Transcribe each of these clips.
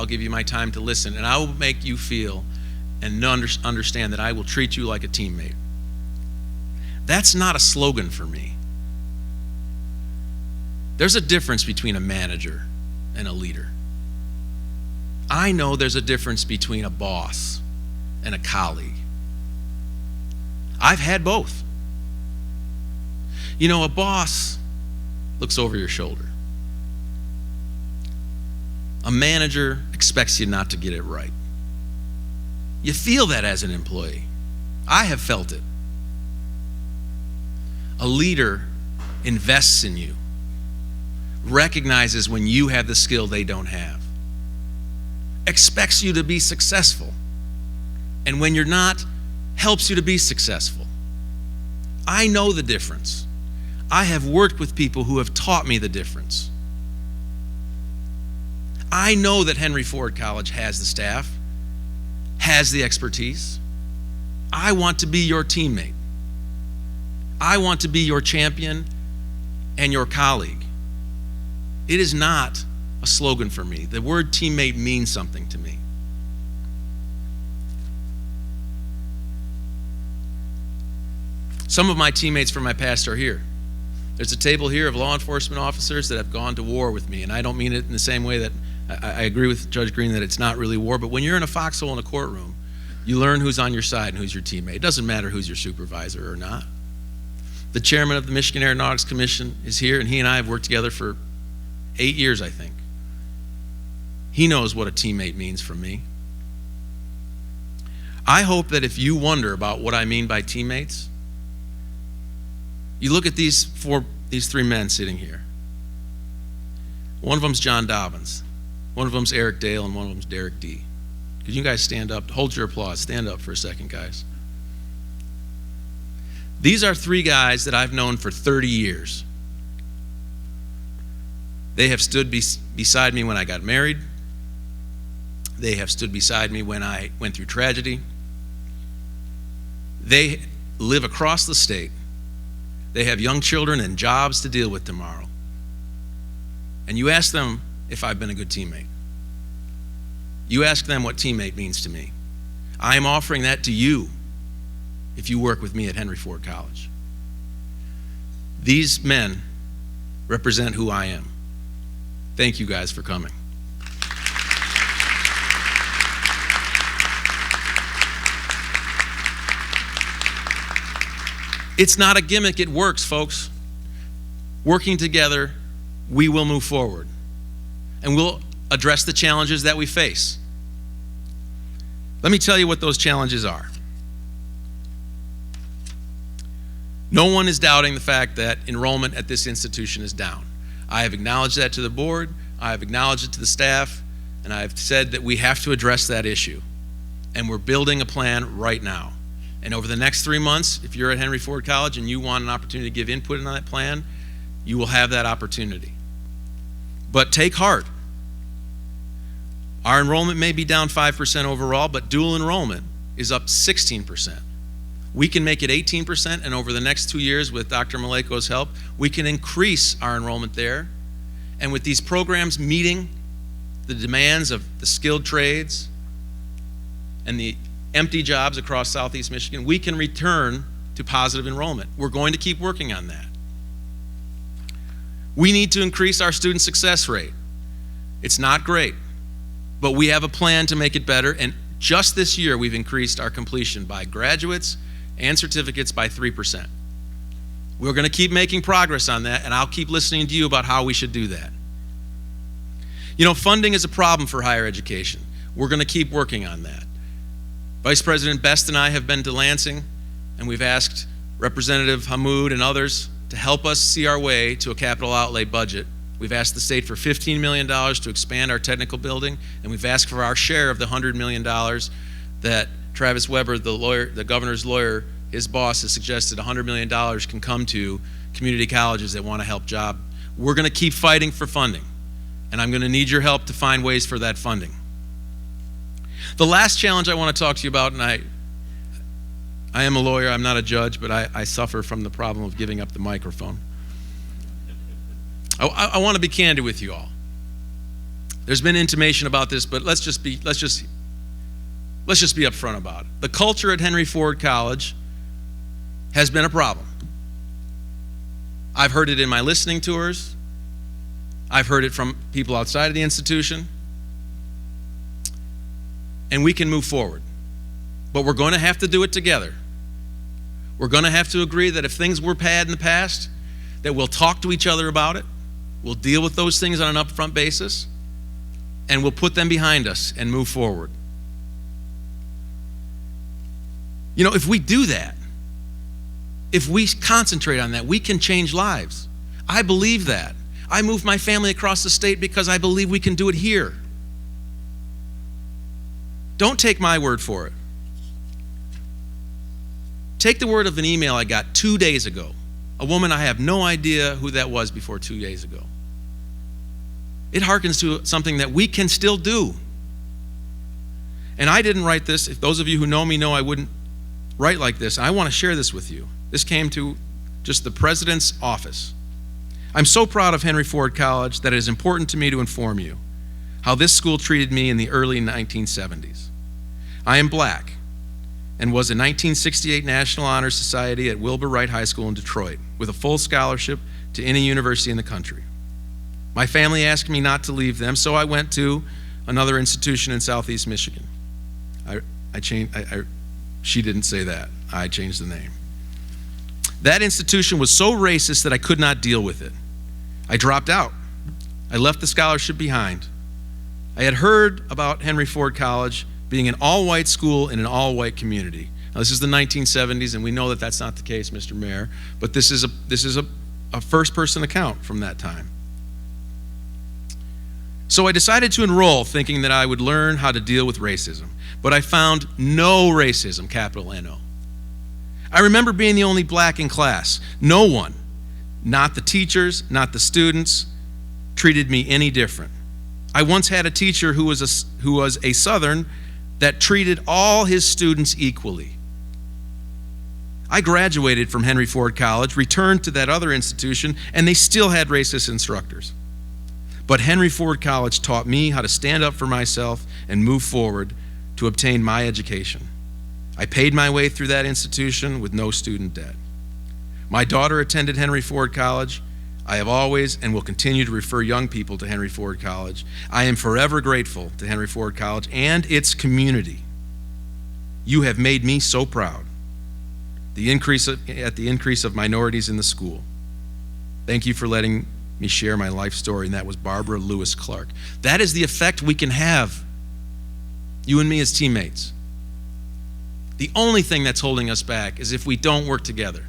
I'll give you my time to listen, and I will make you feel and understand that I will treat you like a teammate. That's not a slogan for me. There's a difference between a manager and a leader. I know there's a difference between a boss and a colleague. I've had both. You know, a boss looks over your shoulder. A manager expects you not to get it right. You feel that as an employee. I have felt it. A leader invests in you, recognizes when you have the skill they don't have, expects you to be successful, and when you're not, helps you to be successful. I know the difference. I have worked with people who have taught me the difference. I know that Henry Ford College has the staff, has the expertise. I want to be your teammate. I want to be your champion and your colleague. It is not a slogan for me. The word teammate means something to me. Some of my teammates from my past are here. There's a table here of law enforcement officers that have gone to war with me, and I don't mean it in the same way that I agree with Judge Green that it's not really war, but when you're in a foxhole in a courtroom, you learn who's on your side and who's your teammate. It doesn't matter who's your supervisor or not. The chairman of the Michigan Aeronautics Commission is here, and he and I have worked together for 8 years, I think. He knows what a teammate means from me. I hope that if you wonder about what I mean by teammates, you look at these three men sitting here. One of them's John Dobbins, one of them's Eric Dale, and one of them's Derek D. Could you guys stand up? Hold your applause. Stand up for a second, guys. These are three guys that I've known for 30 years. They have stood beside me when I got married. They have stood beside me when I went through tragedy. They live across the state. They have young children and jobs to deal with tomorrow. And you ask them if I've been a good teammate. You ask them what teammate means to me. I am offering that to you if you work with me at Henry Ford College. These men represent who I am. Thank you guys for coming. It's not a gimmick, it works, folks. Working together, we will move forward. And we'll address the challenges that we face. Let me tell you what those challenges are. No one is doubting the fact that enrollment at this institution is down. I have acknowledged that to the board, I have acknowledged it to the staff, and I have said that we have to address that issue. And we're building a plan right now. And over the next 3 months, if you're at Henry Ford College and you want an opportunity to give input on that plan, you will have that opportunity. But take heart. Our enrollment may be down 5% overall, but dual enrollment is up 16%. We can make it 18%, and over the next 2 years with Dr. Maleko's help, we can increase our enrollment there. And with these programs meeting the demands of the skilled trades and the empty jobs across Southeast Michigan, we can return to positive enrollment. We're going to keep working on that. We need to increase our student success rate. It's not great, but we have a plan to make it better, and just this year we've increased our completion by graduates and certificates by 3%. We're going to keep making progress on that, and I'll keep listening to you about how we should do that. You know, funding is a problem for higher education. We're going to keep working on that. Vice President Best and I have been to Lansing, and we've asked Representative Hammoud and others to help us see our way to a capital outlay budget. We've asked the state for $15 million to expand our technical building, and we've asked for our share of the $100 million that Travis Weber, the lawyer, the governor's lawyer, his boss has suggested $100 million can come to community colleges that want to help job. We're going to keep fighting for funding, and I'm going to need your help to find ways for that funding. The last challenge I want to talk to you about, and I am a lawyer, I'm not a judge, but I suffer from the problem of giving up the microphone. I want to be candid with you all. There's been intimation about this, but let's just be upfront about it. The culture at Henry Ford College has been a problem. I've heard it in my listening tours. I've heard it from people outside of the institution. And we can move forward. But we're going to have to do it together. We're going to have to agree that if things were bad in the past, that we'll talk to each other about it. We'll deal with those things on an upfront basis. And we'll put them behind us and move forward. You know, if we do that, if we concentrate on that, we can change lives. I believe that. I moved my family across the state because I believe we can do it here. Don't take my word for it. Take the word of an email I got 2 days ago. A woman, I have no idea who that was before 2 days ago. It harkens to something that we can still do. And I didn't write this. If those of you who know me know I wouldn't write like this. I want to share this with you. This came to just the president's office. I'm so proud of Henry Ford College that it is important to me to inform you how this school treated me in the early 1970s. I am black and was a 1968 National Honor Society at Wilbur Wright High School in Detroit with a full scholarship to any university in the country. My family asked me not to leave them, so I went to another institution in Southeast Michigan. She didn't say that. I changed the name. That institution was so racist that I could not deal with it. I dropped out. I left the scholarship behind. I had heard about Henry Ford College being an all-white school in an all-white community. Now, this is the 1970s, and we know that that's not the case, Mr. Mayor, but this is a first-person account from that time. So I decided to enroll thinking that I would learn how to deal with racism, but I found no racism, capital N-O. I remember being the only black in class. No one, not the teachers, not the students, treated me any different. I once had a teacher who was a Southern that treated all his students equally. I graduated from Henry Ford College, returned to that other institution, and they still had racist instructors. But Henry Ford College taught me how to stand up for myself and move forward to obtain my education. I paid my way through that institution with no student debt. My daughter attended Henry Ford College. I have always and will continue to refer young people to Henry Ford College. I am forever grateful to Henry Ford College and its community. You have made me so proud. The increase of minorities in the school. Thank you for letting me share my life story, and that was Barbara Lewis Clark. That is the effect we can have, you and me as teammates. The only thing that's holding us back is if we don't work together.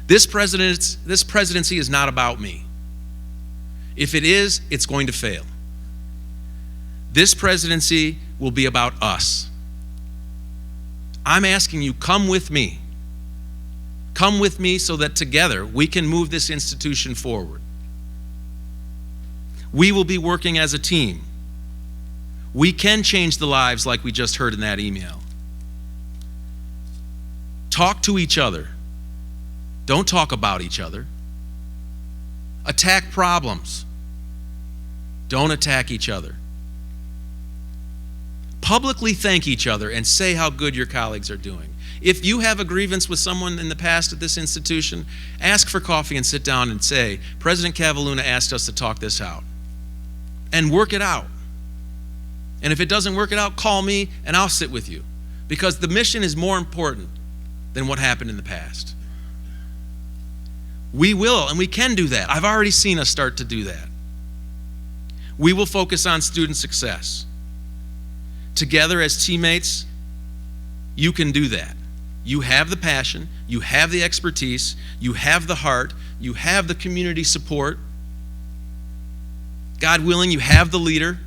This presidency is not about me. If it is, it's going to fail. This presidency will be about us. I'm asking you, come with me. Come with me so that together we can move this institution forward. We will be working as a team. We can change the lives like we just heard in that email. Talk to each other. Don't talk about each other. Attack problems. Don't attack each other. Publicly thank each other and say how good your colleagues are doing. If you have a grievance with someone in the past at this institution, ask for coffee and sit down and say, President Kavalhuna asked us to talk this out. And work it out. And if it doesn't work it out, call me and I'll sit with you. Because the mission is more important than what happened in the past. We will and we can do that. I've already seen us start to do that. We will focus on student success. Together as teammates, you can do that. You have the passion, you have the expertise, you have the heart, you have the community support. God willing, you have the leader.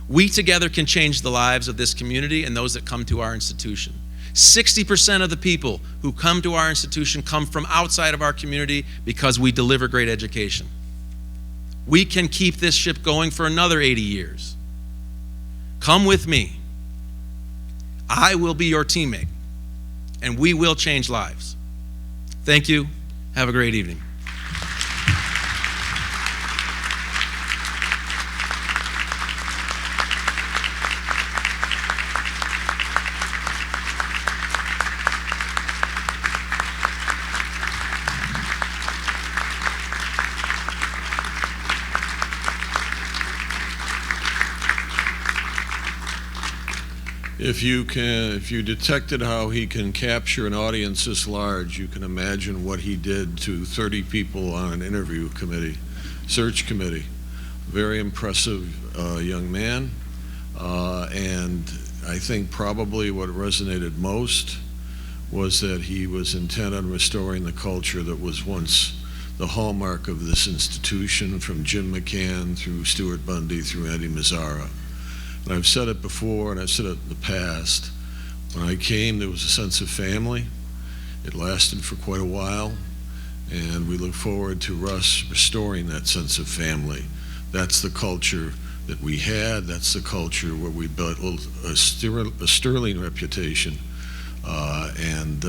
We together can change the lives of this community and those that come to our institution. 60% of the people who come to our institution come from outside of our community because we deliver great education. We can keep this ship going for another 80 years. Come with me. I will be your teammate, and we will change lives. Thank you. Have a great evening. If you detected how he can capture an audience this large, you can imagine what he did to 30 people on an interview committee, search committee. Very impressive young man, and I think probably what resonated most was that he was intent on restoring the culture that was once the hallmark of this institution, from Jim McCann through Stuart Bundy through Andy Mazzara. And I've said it before, and I've said it in the past. When I came, there was a sense of family. It lasted for quite a while, and we look forward to Russ restoring that sense of family. That's the culture that we had. That's the culture where we built a sterling reputation, and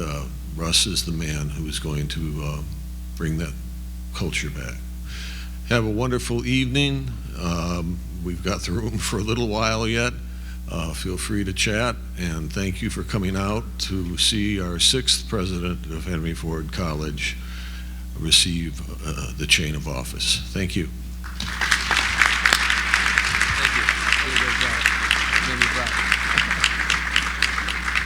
Russ is the man who is going to bring that culture back. Have a wonderful evening. We've got the room for a little while yet. Feel free to chat, and thank you for coming out to see our 6th president of Henry Ford College receive the chain of office. Thank you.